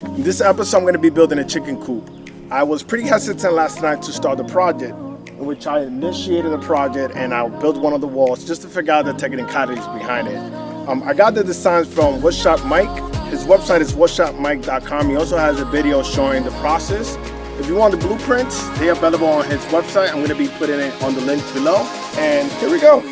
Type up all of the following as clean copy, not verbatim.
In this episode, I'm going to be building a chicken coop. I was pretty hesitant last night to start the project, in which I initiated the project and I built one of the walls just to figure out the technicalities behind it. I got the designs from Woodshopmike. His website is woodshopmike.com. He also has a video showing the process. If you want the blueprints, they're available on his website. I'm going to be putting it on the link below. And here we go.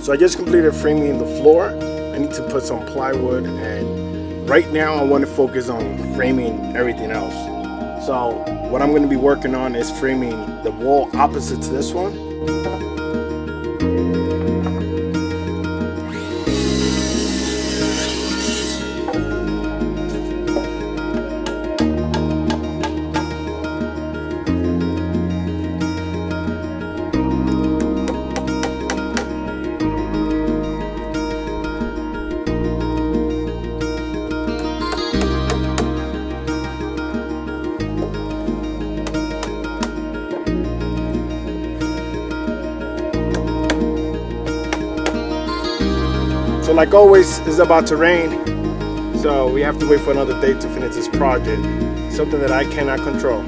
So I just completed framing the floor. I need to put some plywood, and right now I want to focus on framing everything else. So what I'm going to be working on is framing the wall opposite to this one. So like always, it's about to rain, so we have to wait for another day to finish this project, something that I cannot control.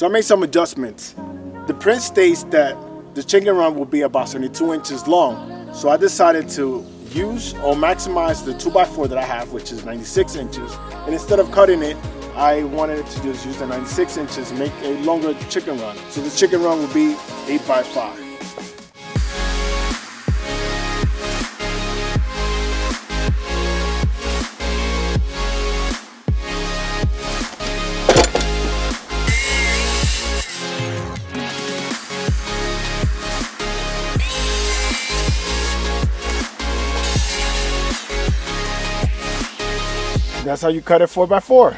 So I made some adjustments. The print states that the chicken run will be about 72 inches long. So I decided to use or maximize the 2x4 that I have, which is 96 inches. And instead of cutting it, I wanted to just use the 96 inches and make a longer chicken run. So the chicken run will be 8x5. That's how you cut it 4x4.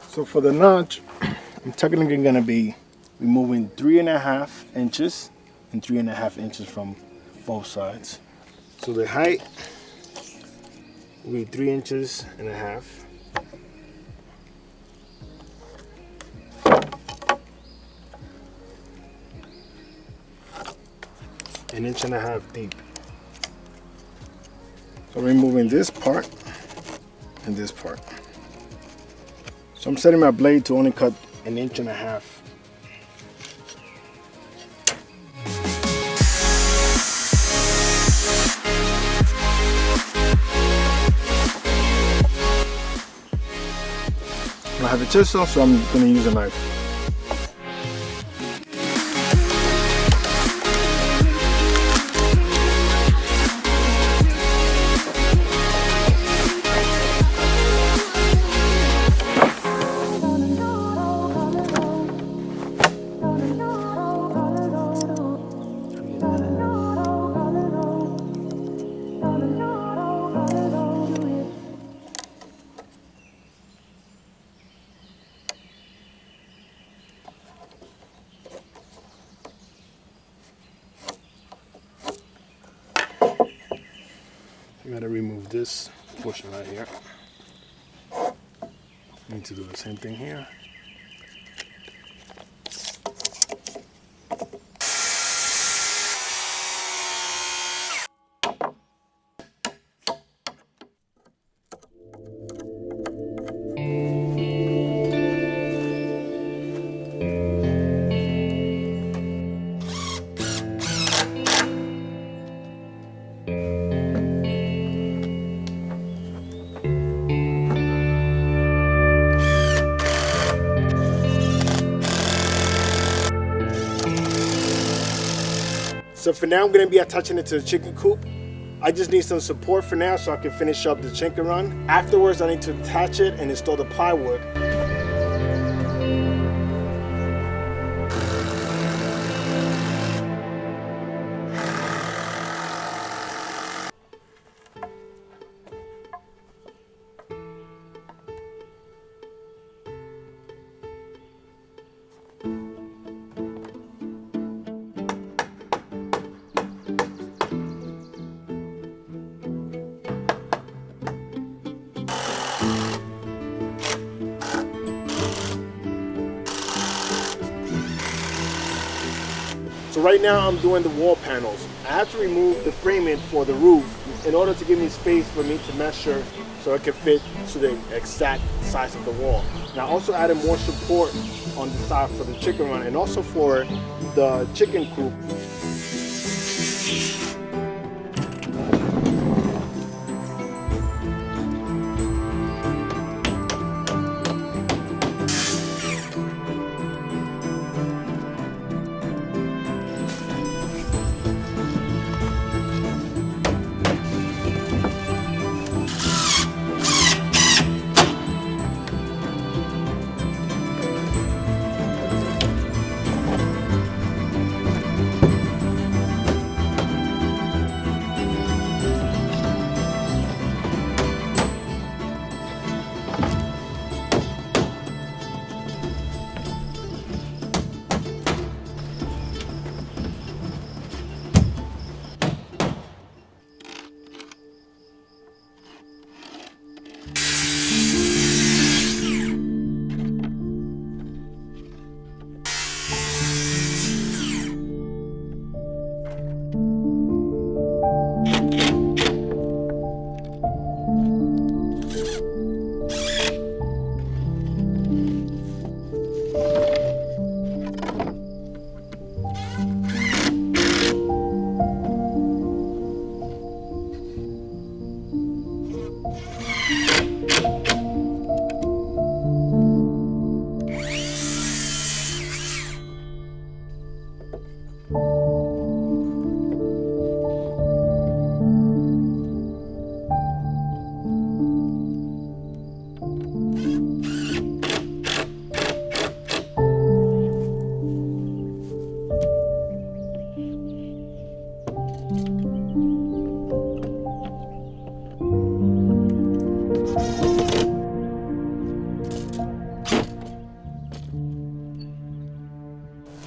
So for the notch, I'm technically gonna be removing 3.5 inches and 3.5 inches from both sides. So the height will be 3.5 inches. An 1.5 inches deep. So removing this part and this part. So I'm setting my blade to only cut 1.5 inches. I have a chisel, so I'm going to use a knife. I gotta remove this portion right here. Need to do the same thing here. So for now, I'm going to be attaching it to the chicken coop. I just need some support for now so I can finish up the chicken run. Afterwards, I need to attach it and install the plywood. So right now I'm doing the wall panels. I have to remove the framing for the roof in order to give me space for me to measure so it can fit to the exact size of the wall. And I also added more support on the side for the chicken run and also for the chicken coop.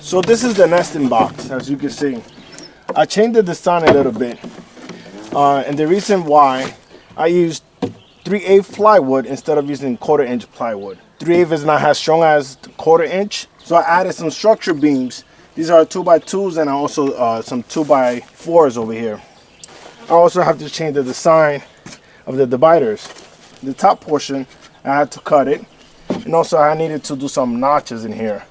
So this is the nesting box, as you can see. I changed the design a little bit. And the reason why I used 3/8 plywood instead of using 1/4 inch plywood. 3/8 is not as strong as 1/4 inch. So I added some structure beams. These are 2x2s and also some 2x4s over here. I also have to change the design of the dividers. The top portion, I had to cut it. And also I needed to do some notches in here,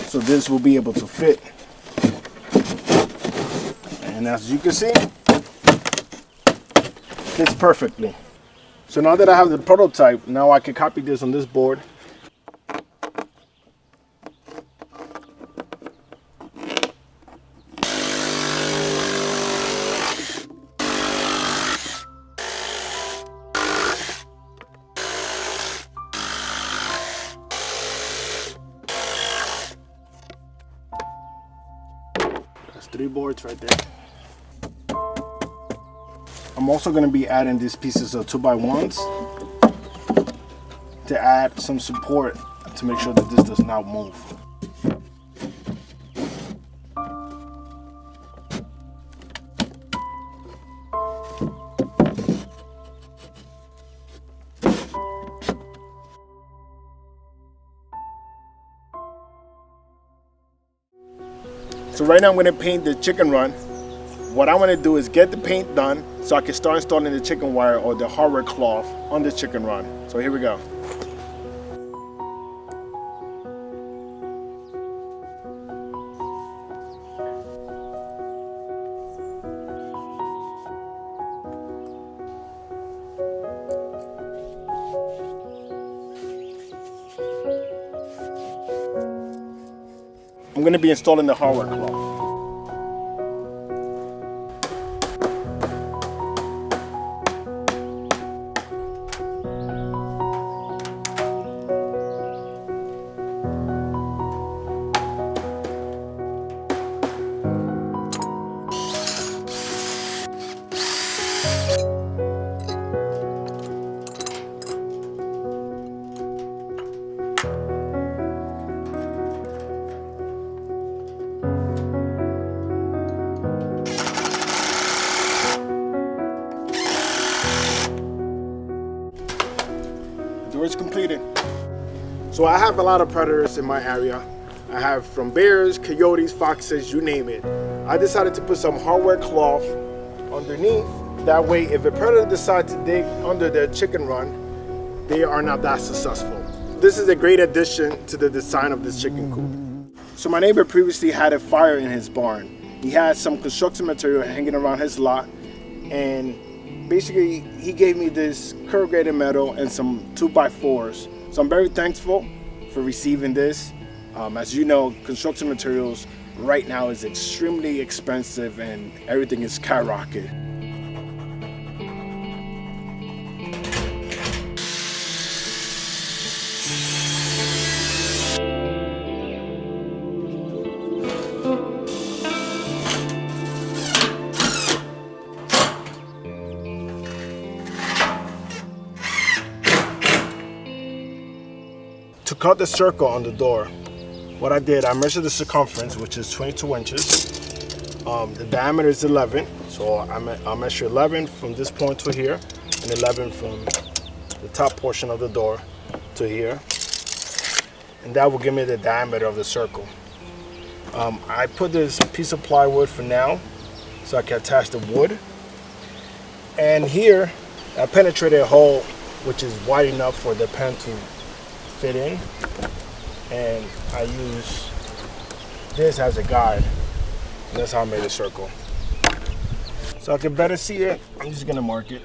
so this will be able to fit. And as you can see, fits perfectly. So now that I have the prototype, now I can copy this on this board. That's 3 boards right there. I'm also going to be adding these pieces of 2x1s to add some support to make sure that this does not move. So right now I'm going to paint the chicken run. What I want to do is get the paint done so I can start installing the chicken wire or the hardware cloth on the chicken run. So here we go. I'm going to be installing the hardware cloth. The door is completed. So I have a lot of predators in my area. I have from bears, coyotes, foxes, you name it. I decided to put some hardware cloth underneath. That way, if a predator decides to dig under the chicken run, they are not that successful. This is a great addition to the design of this chicken coop. So my neighbor previously had a fire in his barn. He had some construction material hanging around his lot, and basically he gave me this corrugated metal and some 2x4s. So I'm very thankful for receiving this. As you know, construction materials right now is extremely expensive and everything is skyrocketed. To cut the circle on the door, what I did, I measured the circumference, which is 22 inches. The diameter is 11, so I'll measure 11 from this point to here, and 11 from the top portion of the door to here. And that will give me the diameter of the circle. I put this piece of plywood for now, so I can attach the wood. And here, I penetrated a hole, which is wide enough for the pen to fit in, and I use this as a guide. And that's how I made a circle. So I can better see it, I'm just gonna mark it.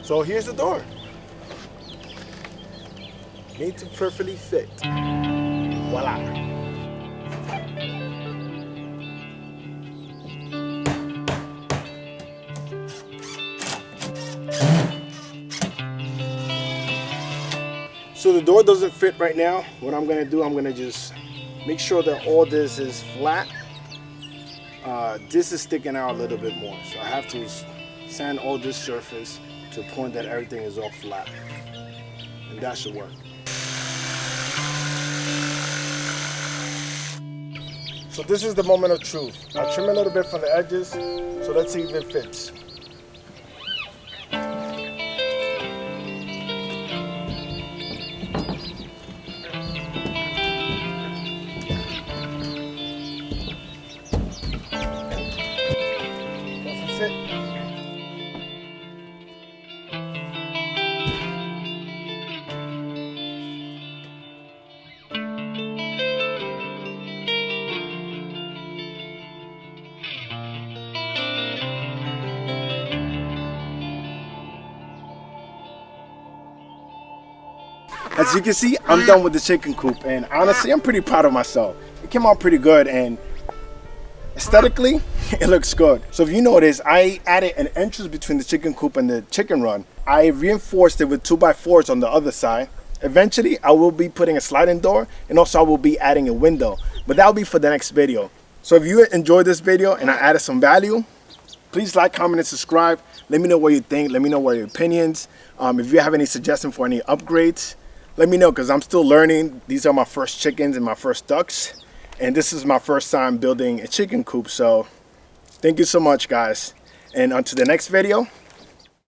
So here's the door. Made to perfectly fit. Voila. So the door doesn't fit right now. What I'm gonna do, I'm gonna just make sure that all this is flat. This is sticking out a little bit more. So I have to sand all this surface to the point that everything is all flat. And that should work. So this is the moment of truth. I'll trim a little bit from the edges. So let's see if it fits. Fit. As you can see, I'm done with the chicken coop, and honestly, I'm pretty proud of myself. It came out pretty good, and aesthetically, it looks good. So if you notice, I added an entrance between the chicken coop and the chicken run. I reinforced it with 2x4s on the other side. Eventually, I will be putting a sliding door, and also I will be adding a window, but that'll be for the next video. So if you enjoyed this video and I added some value, please like, comment, and subscribe. Let me know what you think. Let me know what your opinions. If you have any suggestions for any upgrades, let me know, because I'm still learning. These are my first chickens and my first ducks. And this is my first time building a chicken coop. So thank you so much, guys. And until the next video,